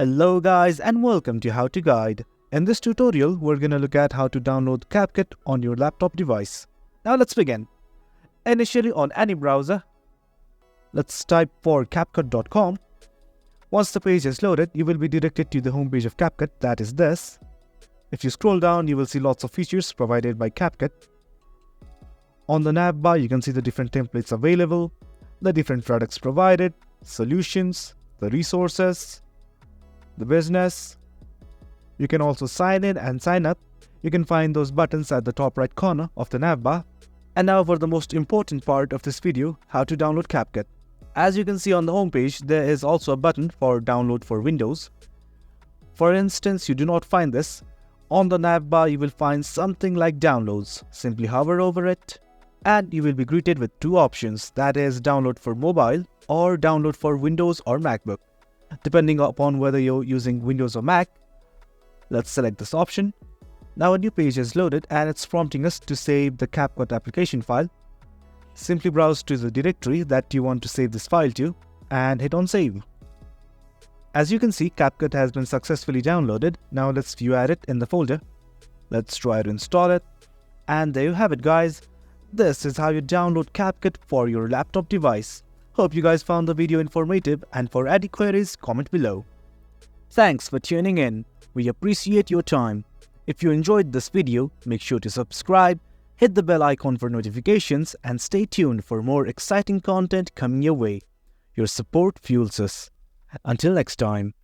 Hello guys and welcome to How to Guide. In this tutorial, we're gonna look at how to download CapCut on your laptop device. Now let's begin. Initially on any browser, let's type for CapCut.com. Once the page is loaded, you will be directed to the homepage of CapCut, that is this. If you scroll down, you will see lots of features provided by CapCut. On the nav bar, you can see the different templates available, the different products provided, solutions, the resources, the business. You can also sign in and sign up. You can find those buttons at the top right corner of the nav bar. And now for the most important part of this video, how to download CapCut. As you can see on the homepage, there is also a button for download for Windows. For instance, you do not find this. On the nav bar, you will find something like downloads. Simply hover over it and you will be greeted with two options, that is download for mobile or download for Windows or MacBook. Depending upon whether you're using Windows or Mac, let's select this option. Now a new page is loaded and it's prompting us to save the CapCut application file. Simply browse to the directory that you want to save this file to and hit on save. As you can see, CapCut has been successfully downloaded. Now let's view at it in the folder. Let's try to install it. And there you have it guys. This is how you download CapCut for your laptop device. Hope you guys found the video informative, and for any queries, comment below. Thanks for tuning in. We appreciate your time. If you enjoyed this video, make sure to subscribe, hit the bell icon for notifications, and stay tuned for more exciting content coming your way. Your support fuels us. Until next time.